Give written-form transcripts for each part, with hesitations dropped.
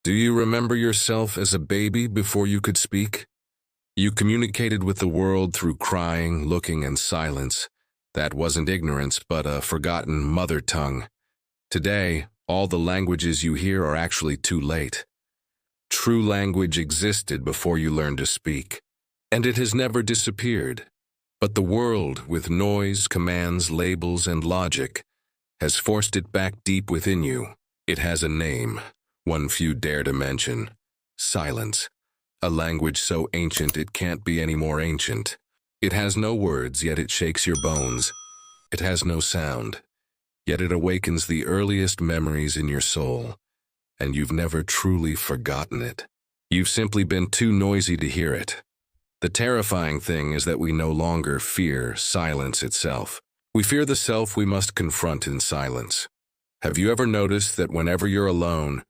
Do you remember yourself as a baby before you could speak? You communicated with the world through crying, looking, and silence. That wasn't ignorance, but a forgotten mother tongue. Today, all the languages you hear are actually too late. True language existed before you learned to speak, and it has never disappeared. But the world, with noise, commands, labels, and logic, has forced it back deep within you. It has a name, one few dare to mention: silence. A language so ancient it can't be any more ancient. It has no words, yet it shakes your bones. It has no sound, yet it awakens the earliest memories in your soul, and you've never truly forgotten it. You've simply been too noisy to hear it. The terrifying thing is that we no longer fear silence itself. We fear the self we must confront in silence. Have you ever noticed that whenever you're alone,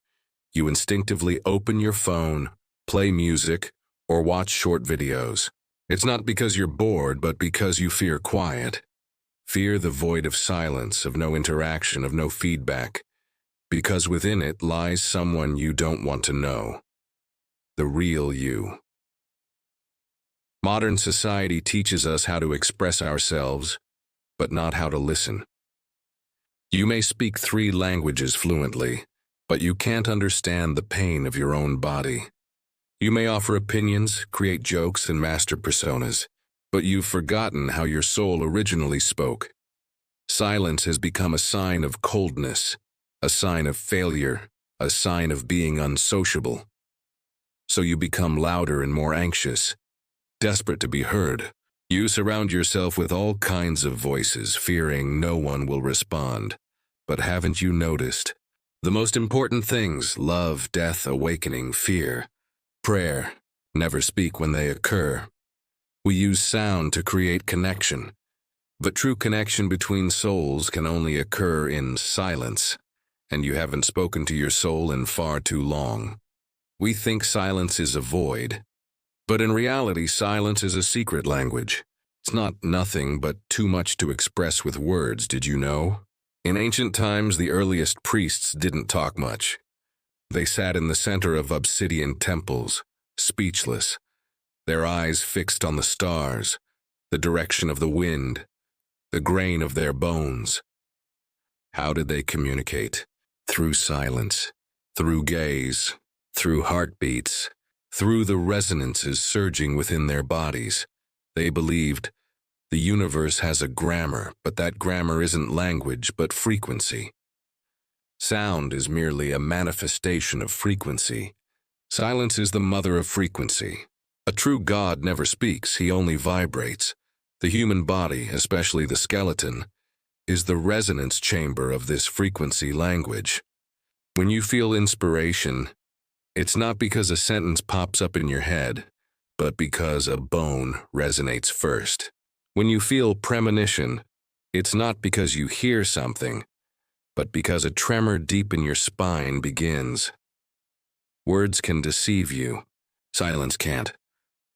you instinctively open your phone, play music, or watch short videos? It's not because you're bored, but because you fear quiet. Fear the void of silence, of no interaction, of no feedback, because within it lies someone you don't want to know. The real you. Modern society teaches us how to express ourselves, but not how to listen. You may speak 3 languages fluently, but you can't understand the pain of your own body. You may offer opinions, create jokes, and master personas, but you've forgotten how your soul originally spoke. Silence has become a sign of coldness, a sign of failure, a sign of being unsociable. So you become louder and more anxious, desperate to be heard. You surround yourself with all kinds of voices, fearing no one will respond. But haven't you noticed? The most important things: love, death, awakening, fear, prayer, never speak when they occur. We use sound to create connection, but true connection between souls can only occur in silence, and you haven't spoken to your soul in far too long. We think silence is a void, but in reality, silence is a secret language. It's not nothing, but too much to express with words, did you know? In ancient times, the earliest priests didn't talk much. They sat in the center of obsidian temples, speechless, their eyes fixed on the stars, the direction of the wind, the grain of their bones. How did they communicate? Through silence, through gaze, through heartbeats, through the resonances surging within their bodies. They believed the universe has a grammar, but that grammar isn't language, but frequency. Sound is merely a manifestation of frequency. Silence is the mother of frequency. A true God never speaks, he only vibrates. The human body, especially the skeleton, is the resonance chamber of this frequency language. When you feel inspiration, it's not because a sentence pops up in your head, but because a bone resonates first. When you feel premonition, it's not because you hear something, but because a tremor deep in your spine begins. Words can deceive you. Silence can't.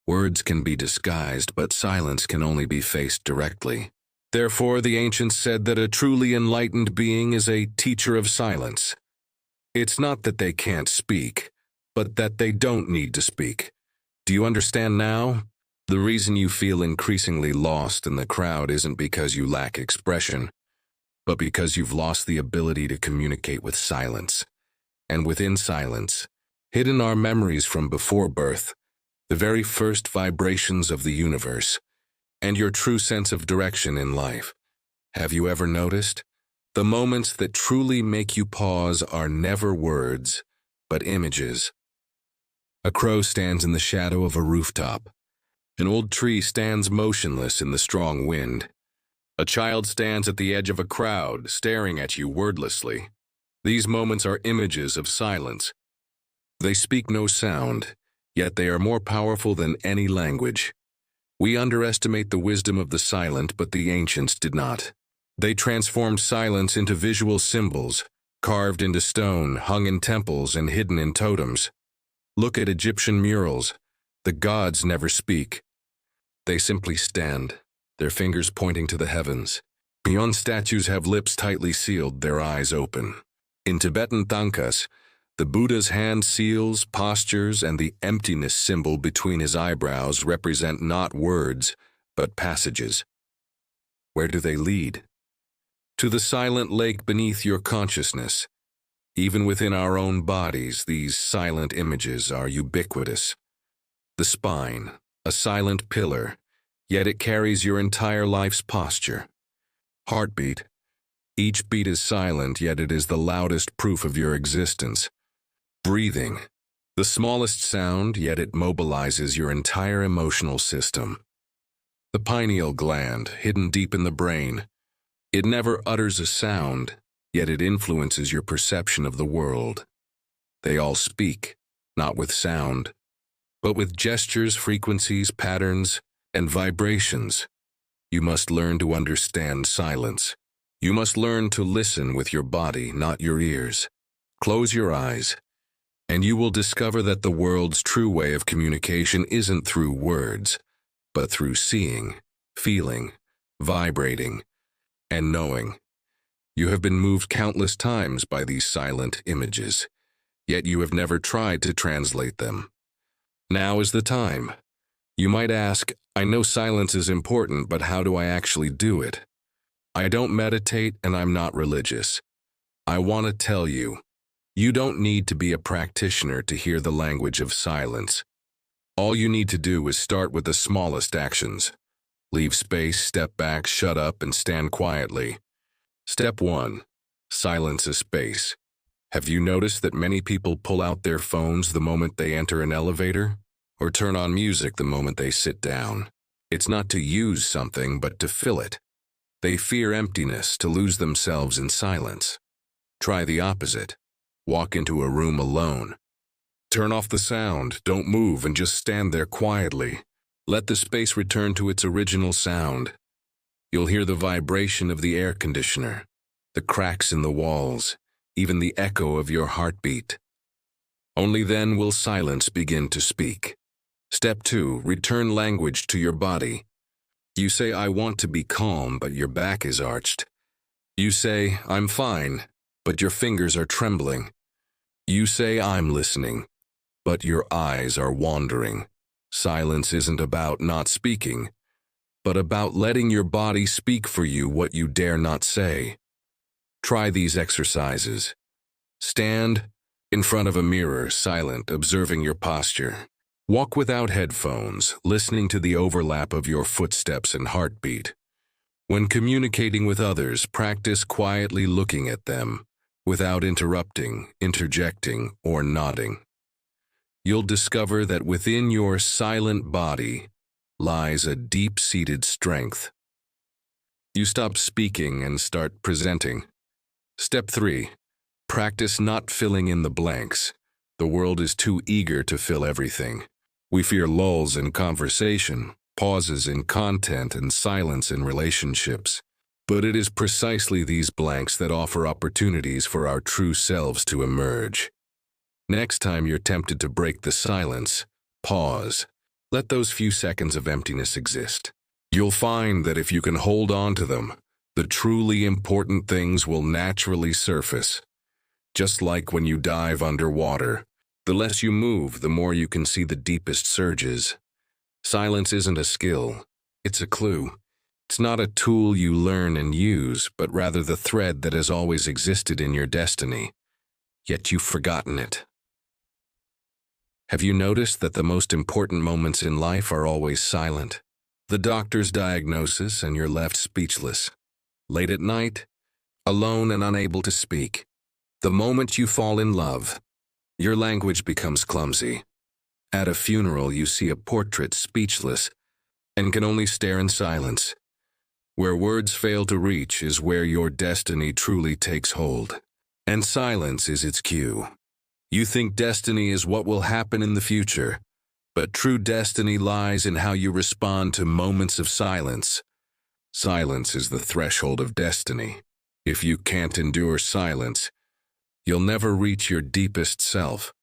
Words can be disguised, but silence can only be faced directly. Therefore, the ancients said that a truly enlightened being is a teacher of silence. It's not that they can't speak, but that they don't need to speak. Do you understand now? The reason you feel increasingly lost in the crowd isn't because you lack expression, but because you've lost the ability to communicate with silence. And within silence, hidden are memories from before birth, the very first vibrations of the universe, and your true sense of direction in life. Have you ever noticed? The moments that truly make you pause are never words, but images. A crow stands in the shadow of a rooftop. An old tree stands motionless in the strong wind. A child stands at the edge of a crowd, staring at you wordlessly. These moments are images of silence. They speak no sound, yet they are more powerful than any language. We underestimate the wisdom of the silent, but the ancients did not. They transformed silence into visual symbols, carved into stone, hung in temples, and hidden in totems. Look at Egyptian murals. The gods never speak. They simply stand, their fingers pointing to the heavens. Beyond statues have lips tightly sealed, their eyes open. In Tibetan thangkas, The Buddha's hand seals, postures, and the emptiness symbol between his eyebrows represent not words, but passages. Where do they lead? To the silent lake beneath your consciousness. Even within our own bodies, these silent images are ubiquitous. The spine, a silent pillar, yet it carries your entire life's posture. Heartbeat. Each beat is silent, yet it is the loudest proof of your existence. Breathing. The smallest sound, yet it mobilizes your entire emotional system. The pineal gland, hidden deep in the brain. It never utters a sound, yet it influences your perception of the world. They all speak, not with sound, but with gestures, frequencies, patterns, and vibrations. You must learn to understand silence. You must learn to listen with your body, not your ears. Close your eyes, and you will discover that the world's true way of communication isn't through words, but through seeing, feeling, vibrating, and knowing. You have been moved countless times by these silent images, yet you have never tried to translate them. Now is the time. You might ask, I know silence is important, but how do I actually do it? I don't meditate and I'm not religious. I want to tell you, you don't need to be a practitioner to hear the language of silence. All you need to do is start with the smallest actions. Leave space, step back, shut up, and stand quietly. Step 1. Silence a space. Have you noticed that many people pull out their phones the moment they enter an elevator? Or turn on music the moment they sit down? It's not to use something, but to fill it. They fear emptiness, to lose themselves in silence. Try the opposite. Walk into a room alone. Turn off the sound, don't move, and just stand there quietly. Let the space return to its original sound. You'll hear the vibration of the air conditioner, the cracks in the walls, even the echo of your heartbeat. Only then will silence begin to speak. Step 2. Return language to your body. You say, I want to be calm, but your back is arched. You say, I'm fine, but your fingers are trembling. You say, I'm listening, but your eyes are wandering. Silence isn't about not speaking, but about letting your body speak for you what you dare not say. Try these exercises. Stand in front of a mirror, silent, observing your posture. Walk without headphones, listening to the overlap of your footsteps and heartbeat. When communicating with others, practice quietly looking at them, without interrupting, interjecting, or nodding. You'll discover that within your silent body lies a deep-seated strength. You stop speaking and start presenting. Step 3. Practice not filling in the blanks. The world is too eager to fill everything. We fear lulls in conversation, pauses in content, and silence in relationships. But it is precisely these blanks that offer opportunities for our true selves to emerge. Next time you're tempted to break the silence, pause. Let those few seconds of emptiness exist. You'll find that if you can hold on to them, the truly important things will naturally surface. Just like when you dive underwater, the less you move, the more you can see the deepest surges. Silence isn't a skill, it's a clue. It's not a tool you learn and use, but rather the thread that has always existed in your destiny. Yet you've forgotten it. Have you noticed that the most important moments in life are always silent? The doctor's diagnosis and you're left speechless. Late at night, alone and unable to speak. The moment you fall in love, your language becomes clumsy. At a funeral, you see a portrait speechless and can only stare in silence. Where words fail to reach is where your destiny truly takes hold. And silence is its cue. You think destiny is what will happen in the future, but true destiny lies in how you respond to moments of silence. Silence is the threshold of destiny. If you can't endure silence, you'll never reach your deepest self.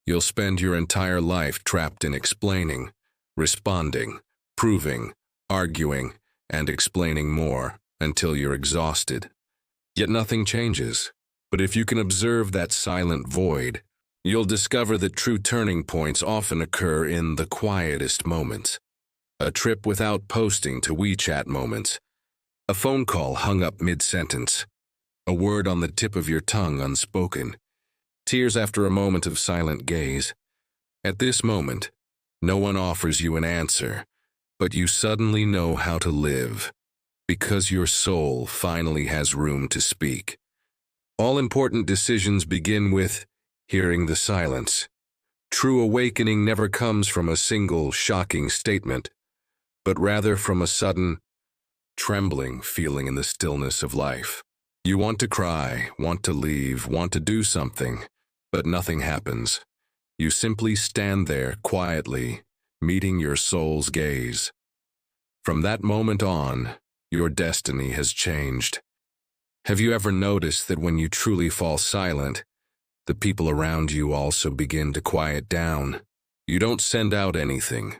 You'll spend your entire life trapped in explaining, responding, proving, arguing, and explaining more until you're exhausted. Yet nothing changes. But if you can observe that silent void, you'll discover that true turning points often occur in the quietest moments. A trip without posting to WeChat moments. A phone call hung up mid-sentence. A word on the tip of your tongue unspoken. Tears after a moment of silent gaze. At this moment, no one offers you an answer, but you suddenly know how to live, because your soul finally has room to speak. All important decisions begin with hearing the silence. True awakening never comes from a single shocking statement, but rather from a sudden, trembling feeling in the stillness of life. You want to cry, want to leave, want to do something, but nothing happens. You simply stand there quietly, meeting your soul's gaze. From that moment on, your destiny has changed. Have you ever noticed that when you truly fall silent, the people around you also begin to quiet down? You don't send out anything,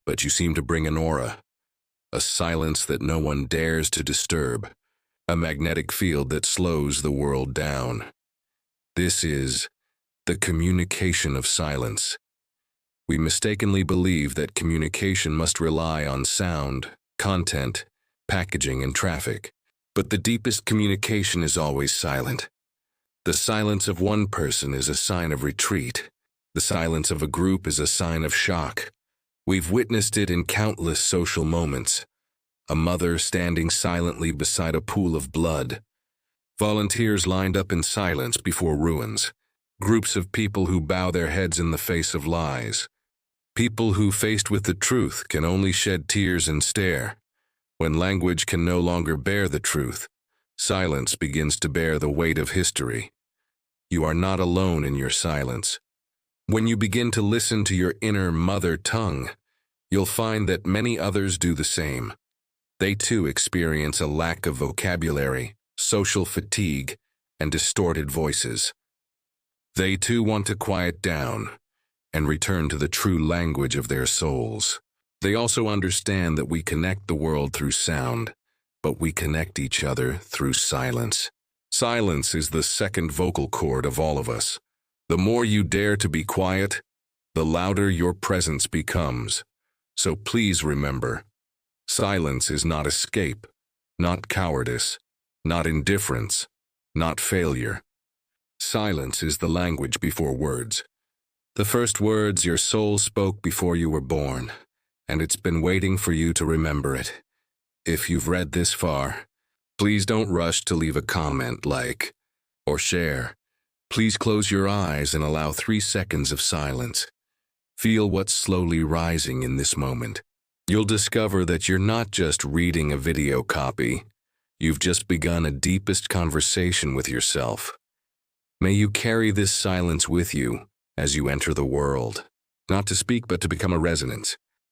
but you seem to bring an aura, a silence that no one dares to disturb, a magnetic field that slows the world down. This is the communication of silence. We mistakenly believe that communication must rely on sound, content, packaging, and traffic. But the deepest communication is always silent. The silence of one person is a sign of retreat. The silence of a group is a sign of shock. We've witnessed it in countless social moments. A mother standing silently beside a pool of blood. Volunteers lined up in silence before ruins. Groups of people who bow their heads in the face of lies. People who, faced with the truth, can only shed tears and stare. When language can no longer bear the truth, silence begins to bear the weight of history. You are not alone in your silence. When you begin to listen to your inner mother tongue, you'll find that many others do the same. They too experience a lack of vocabulary, social fatigue, and distorted voices. They too want to quiet down and return to the true language of their souls. They also understand that we connect the world through sound, but we connect each other through silence. Silence is the second vocal cord of all of us. The more you dare to be quiet, the louder your presence becomes. So please remember, silence is not escape, not cowardice, not indifference, not failure. Silence is the language before words. The first words your soul spoke before you were born, and it's been waiting for you to remember it. If you've read this far, please don't rush to leave a comment, like, or share. Please close your eyes and allow 3 seconds of silence. Feel what's slowly rising in this moment. You'll discover that you're not just reading a video copy. You've just begun a deepest conversation with yourself. May you carry this silence with you as you enter the world, not to speak but to become a resonance.